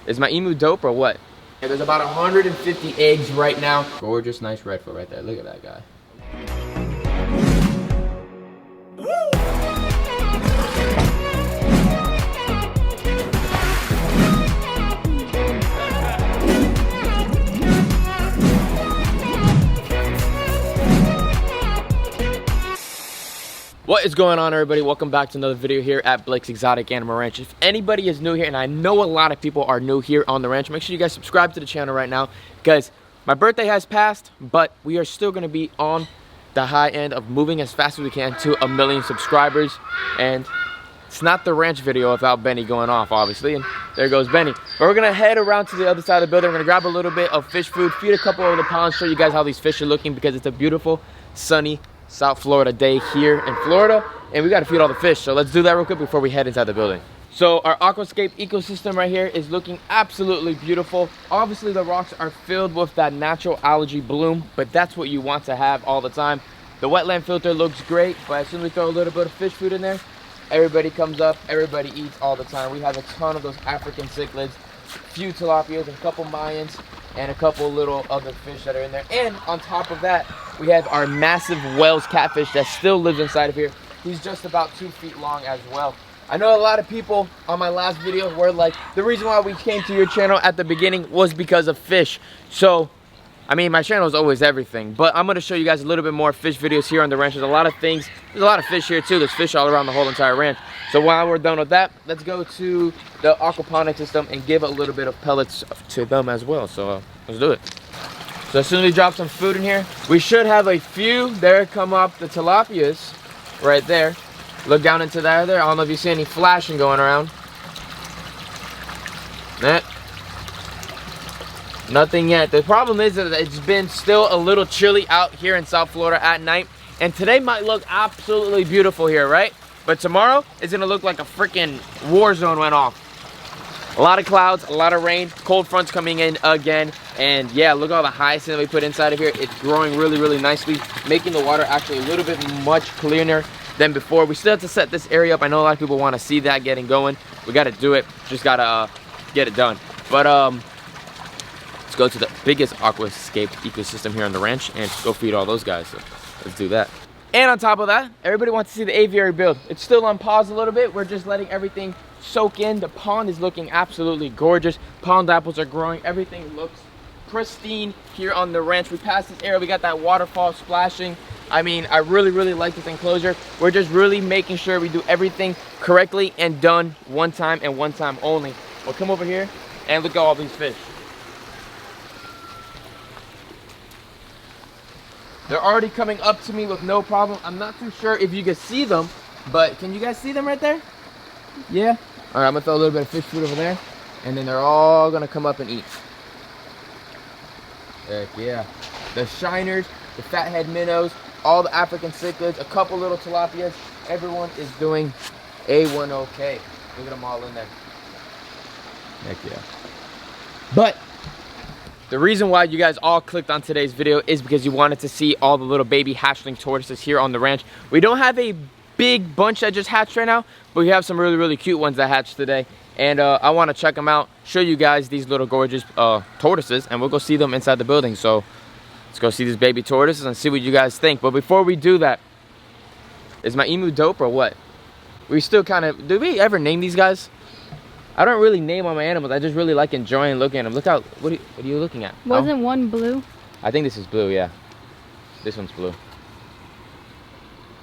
Is my emu dope or what? Yeah, there's about 150 eggs right now. Gorgeous, nice redfoot right there. Look at that guy. What is going on, everybody? Welcome back to another video here at Blake's Exotic Animal Ranch. If anybody is new here, and I know a lot of people are new here on the ranch, make sure you guys subscribe to the channel right now, because my birthday has passed, but we are still going to be on the high end of moving as fast as we can to 1 million subscribers. And it's not the ranch video without Benny going off, obviously, and there goes Benny. But we're going to head around to the other side of the building. We're going to grab a little bit of fish food, feed a couple of the ponds, show you guys how these fish are looking, because it's a beautiful, sunny South Florida day here in Florida, and we got to feed all the fish. So let's do that real quick before we head inside the building. So our Aquascape ecosystem right here is looking absolutely beautiful. Obviously the rocks are filled with that natural algae bloom, but that's what you want to have all the time. The wetland filter looks great, but as soon as we throw a little bit of fish food in there, everybody comes up, everybody eats all the time. We have a ton of those African cichlids, a few tilapias, a couple Mayans, and a couple little other fish that are in there. And on top of that, we have our massive Wells catfish that still lives inside of here. He's just about 2 feet long as well. I know a lot of people on my last video were like, the reason why we came to your channel at the beginning was because of fish. So, I mean, my channel is always everything, but I'm gonna show you guys a little bit more fish videos here on the ranch. There's a lot of things, there's a lot of fish here too. There's fish all around the whole entire ranch. So while we're done with that, let's go to the aquaponics system and give a little bit of pellets to them as well. So let's do it. So as soon as we drop some food in here, we should have a few. There come up the tilapias right there. Look down into there. I don't know if you see any flashing going around. Nothing yet. The problem is that it's been still a little chilly out here in South Florida at night. And today might look absolutely beautiful here, right? But tomorrow is gonna look like a freaking war zone went off. A lot of clouds, a lot of rain, cold fronts coming in again. And yeah, look at all the hyacinth that we put inside of here. It's growing really, really nicely, making the water actually a little bit much cleaner than before. We still have to set this area up. I know a lot of people want to see that getting going. We got to do it. Just got to get it done. But let's go to the biggest aquascape ecosystem here on the ranch and go feed all those guys. So let's do that. And on top of that, everybody wants to see the aviary build. It's still on pause a little bit. We're just letting everything soak in. The pond is looking absolutely gorgeous. Pond apples are growing. Everything looks pristine here on the ranch. We passed this area. We got that waterfall splashing. I mean, I really, really like this enclosure. We're just really making sure we do everything correctly and done one time and one time only. We'll come over here and look at all these fish. They're already coming up to me with no problem. I'm not too sure if you can see them, but can you guys see them right there? Yeah? All right, I'm gonna throw a little bit of fish food over there, and then they're all gonna come up and eat. Heck yeah. The shiners, the fathead minnows, all the African cichlids, a couple little tilapias. Everyone is doing A1 okay. Look at them all in there. Heck yeah. But the reason why you guys all clicked on today's video is because you wanted to see all the little baby hatchling tortoises here on the ranch. We don't have a big bunch that just hatched right now, but we have some really, really cute ones that hatched today. And I want to check them out, show you guys these little gorgeous tortoises, and we'll go see them inside the building. So let's go see these baby tortoises and see what you guys think. But before we do that, is my emu dope or what? We still kind of, did we ever name these guys? I don't really name all my animals. I just really like enjoying looking at them. Look out, what are you looking at? Wasn't one blue? I think this is blue, yeah. This one's blue.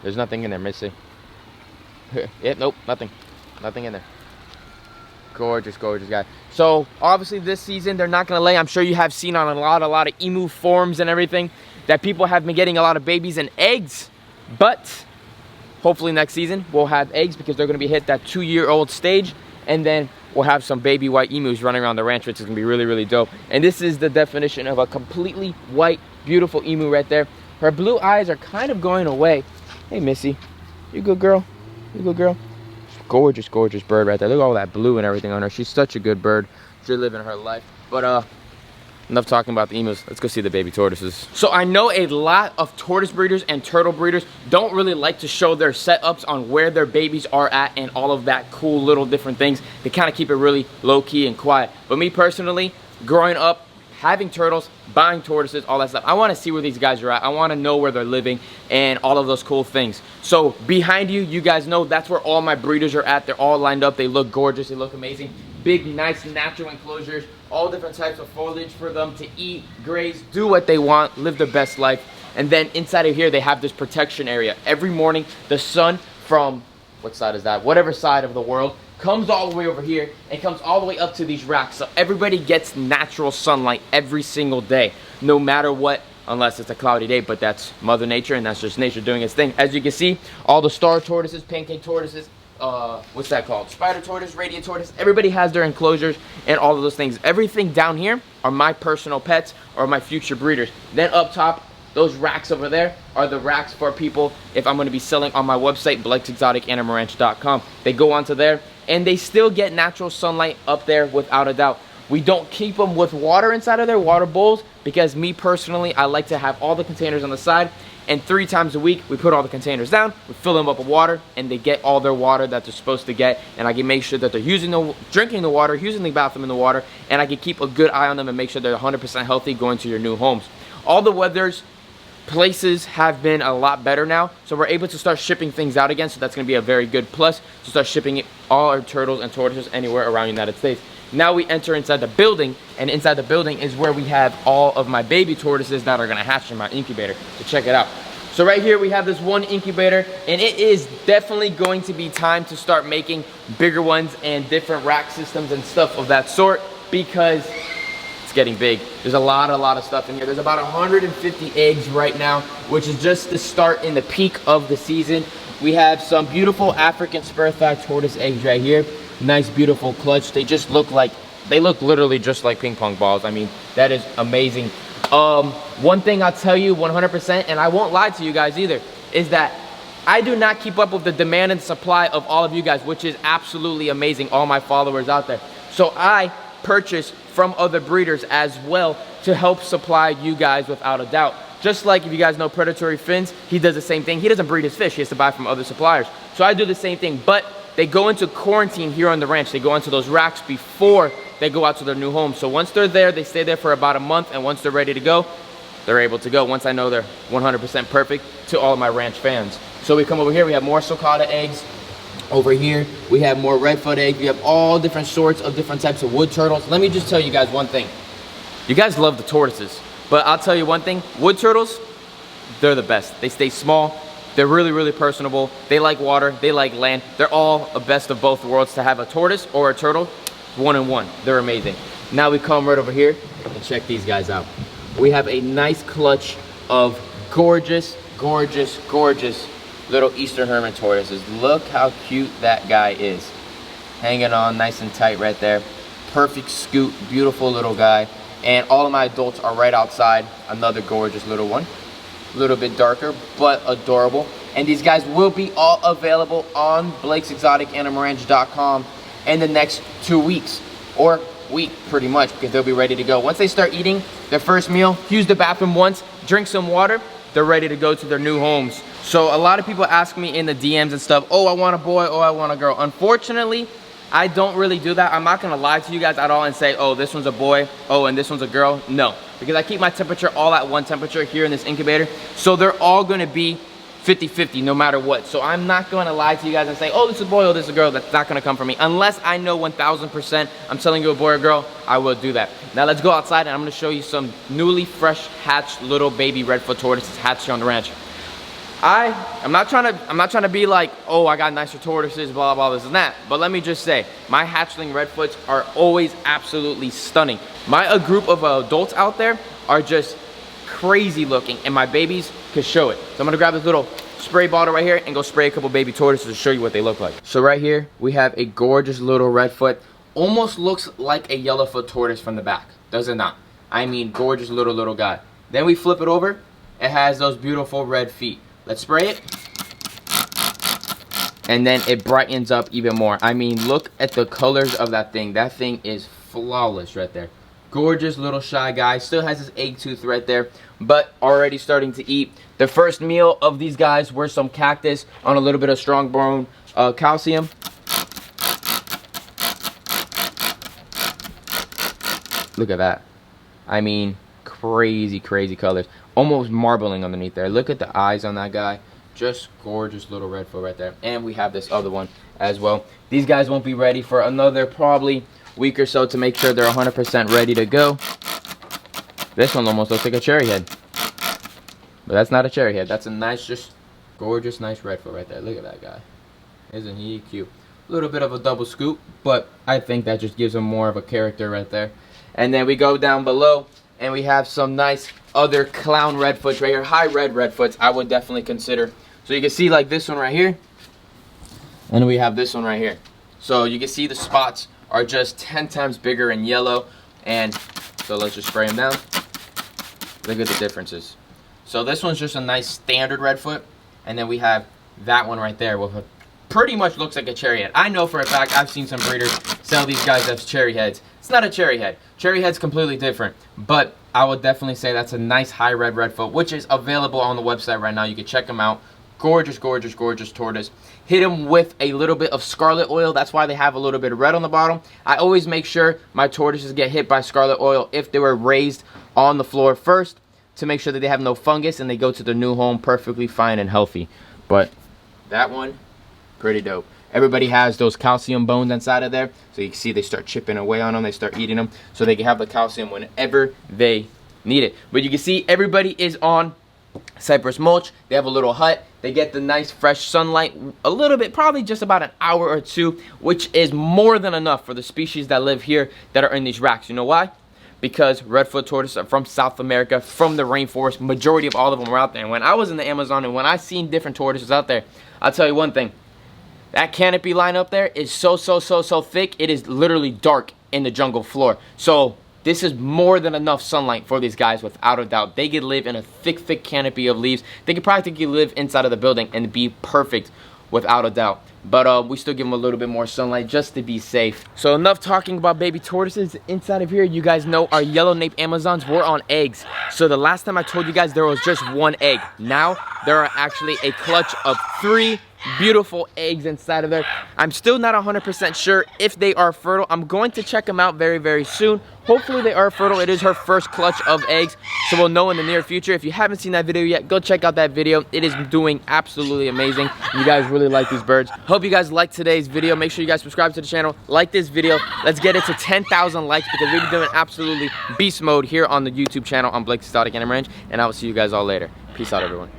There's nothing in there, Missy. Yeah, nope, nothing. Nothing in there. Gorgeous, gorgeous guy. So obviously this season they're not gonna lay. I'm sure you have seen on a lot of emu forums and everything that people have been getting a lot of babies and eggs. But hopefully next season we'll have eggs, because they're gonna be hit that 2-year-old stage, and then we'll have some baby white emus running around the ranch, which is gonna be really, really dope. And this is the definition of a completely white, beautiful emu right there. Her blue eyes are kind of going away. Hey Missy, you good girl? You good girl? Gorgeous, gorgeous bird right there. Look at all that blue and everything on her. She's such a good bird. She's living her life. But enough talking about the emus. Let's go see the baby tortoises. So I know a lot of tortoise breeders and turtle breeders don't really like to show their setups on where their babies are at and all of that cool little different things. They kind of keep it really low-key and quiet. But me personally, growing up, having turtles, buying tortoises, all that stuff, I want to see where these guys are at. I want to know where they're living and all of those cool things. So behind you, you guys know that's where all my breeders are at. They're all lined up. They look gorgeous. They look amazing. Big, nice, natural enclosures. All different types of foliage for them to eat, graze, do what they want, live their best life. And then inside of here, they have this protection area. Every morning, the sun from, what side is that? Whatever side of the world, comes all the way over here and comes all the way up to these racks. So everybody gets natural sunlight every single day, no matter what, unless it's a cloudy day, but that's Mother Nature and that's just nature doing its thing. As you can see, all the star tortoises, pancake tortoises, what's that called? Spider tortoise, radiant tortoise, everybody has their enclosures and all of those things. Everything down here are my personal pets or my future breeders. Then up top, those racks over there are the racks for people if I'm going to be selling on my website, BlakesExoticAnimalRanch.com. They go onto there and they still get natural sunlight up there without a doubt. We don't keep them with water inside of their water bowls because me personally, I like to have all the containers on the side, and 3 times a week we put all the containers down, we fill them up with water, and they get all their water that they're supposed to get, and I can make sure that they're drinking the water, using the bathroom in the water, and I can keep a good eye on them and make sure they're 100% healthy going to your new homes. All the weathers, places have been a lot better now, so we're able to start shipping things out again, so that's going to be a very good plus to start shipping all our turtles and tortoises anywhere around the United States. Now we enter inside the building, and inside the building is where we have all of my baby tortoises that are going to hatch in my incubator. So check it out. So right here we have this one incubator, and it is definitely going to be time to start making bigger ones and different rack systems and stuff of that sort, because getting big. There's a lot of stuff in here. There's about 150 eggs right now, which is just the start in the peak of the season. We have some beautiful African spur-thigh tortoise eggs right here. Nice, beautiful clutch. They just look like, they look literally just like ping pong balls. I mean, that is amazing. One thing I'll tell you 100%, and I won't lie to you guys either, is that I do not keep up with the demand and supply of all of you guys, which is absolutely amazing, all my followers out there. So I purchase from other breeders as well to help supply you guys without a doubt. Just like if you guys know Predatory Fins, he does the same thing. He doesn't breed his fish, he has to buy from other suppliers. So I do the same thing, but they go into quarantine here on the ranch. They go into those racks before they go out to their new home. So once they're there, they stay there for about a month, and once they're ready to go, they're able to go. Once I know they're 100% perfect to all of my ranch fans. So we come over here, we have more sulcata eggs. Over here, we have more redfoot eggs. We have all different sorts of different types of wood turtles. Let me just tell you guys one thing. You guys love the tortoises, but I'll tell you one thing. Wood turtles, they're the best. They stay small. They're really personable. They like water. They like land. They're all a best of both worlds. To have a tortoise or a turtle, 1-in-1. They're amazing. Now we come right over here and check these guys out. We have a nice clutch of gorgeous little Eastern Hermit tortoises. Look how cute that guy is. Hanging on nice and tight right there. Perfect scoot, beautiful little guy. And all of my adults are right outside. Another gorgeous little one. A little bit darker, but adorable. And these guys will be all available on BlakesExoticAnimalRanch.com in the next 2 weeks. Or week, pretty much, because they'll be ready to go. Once they start eating their first meal, use the bathroom once, drink some water, they're ready to go to their new homes. So a lot of people ask me in the DMs and stuff, oh, I want a boy, oh, I want a girl. Unfortunately, I don't really do that. I'm not gonna lie to you guys at all and say, oh, this one's a boy, oh, and this one's a girl. No, because I keep my temperature all at one temperature here in this incubator. So they're all gonna be 50-50 no matter what. So I'm not gonna lie to you guys and say, oh, this is a boy, oh, this is a girl. That's not gonna come from me. Unless I know 1000% I'm selling you a boy or girl, I will do that. Now let's go outside and I'm gonna show you some newly fresh hatched little baby redfoot tortoises hatched here on the ranch. I'm not trying to be like, oh, I got nicer tortoises, blah, blah, this and that. But let me just say, my hatchling redfoots are always absolutely stunning. My group of adults out there are just crazy looking, and my babies could show it. So I'm gonna grab this little spray bottle right here and go spray a couple baby tortoises to show you what they look like. So right here, we have a gorgeous little redfoot. Almost looks like a yellowfoot tortoise from the back, does it not? I mean, gorgeous little guy. Then we flip it over, it has those beautiful red feet. Let's spray it. And then it brightens up even more. I mean, look at the colors of that thing. That thing is flawless right there. gorgeous little shy guy. Still has his egg tooth right there, but already starting to eat. The first meal of these guys were some cactus on a little bit of strong bone calcium. Look at that. I mean, crazy, crazy colors. Almost marbling underneath there. Look at the eyes on that guy. Just gorgeous little redfoot right there. And we have this other one as well. These guys won't be ready for another probably week or so to make sure they're 100% ready to go. This one almost looks like a cherry head. But that's not a cherry head. That's a nice, just gorgeous, nice redfoot right there. Look at that guy. Isn't he cute? A little bit of a double scoop, but I think that just gives him more of a character right there. And then we go down below, and we have some nice other clown redfoots right here. High red redfoots, I would definitely consider. So you can see like this one right here, and we have this one right here. So you can see the spots are just 10 times bigger in yellow. And so let's just spray them down. Look at the differences. So this one's just a nice standard redfoot, and then we have that one right there with a pretty much looks like a cherry head. I know for a fact I've seen some breeders sell these guys as cherry heads. It's not a cherry head. Cherry head's completely different, but I would definitely say that's a nice high red redfoot, which is available on the website right now. You can check them out. Gorgeous, gorgeous, gorgeous tortoise. Hit them with a little bit of scarlet oil. That's why they have a little bit of red on the bottom. I always make sure my tortoises get hit by scarlet oil if they were raised on the floor first, to make sure that they have no fungus and they go to their new home perfectly fine and healthy. But that one, pretty dope. Everybody has those calcium bones inside of there, so you can see they start chipping away on them, they start eating them, so they can have the calcium whenever they need it. But you can see everybody is on cypress mulch. They have a little hut. They get the nice fresh sunlight a little bit, probably just about an hour or two, which is more than enough for the species that live here that are in these racks. You know why? Because redfoot tortoises are from South America, from the rainforest. Majority of all of them are out there. And when I was in the Amazon and when I seen different tortoises out there, I'll tell you one thing. That canopy line up there is so thick, it is literally dark in the jungle floor. So this is more than enough sunlight for these guys, without a doubt. They could live in a thick canopy of leaves. They could practically live inside of the building and be perfect, without a doubt. But we still give them a little bit more sunlight just to be safe. So enough talking about baby tortoises. Inside of here, you guys know our yellow nape Amazons were on eggs. So the last time I told you guys there was just one egg. Now there are actually a clutch of 3 beautiful eggs inside of there. I'm still not 100% sure if they are fertile. I'm going to check them out very soon. Hopefully they are fertile. It is her first clutch of eggs, so we'll know in the near future. If you haven't seen that video yet, go check out that video. It is doing absolutely amazing. You guys really like these birds. Hope you guys liked today's video. Make sure you guys subscribe to the channel, like this video. Let's get it to 10,000 likes, because we're doing absolutely beast mode here on the YouTube channel on Blake's Exotic Animal Ranch, and I will see you guys all later. Peace out, everyone.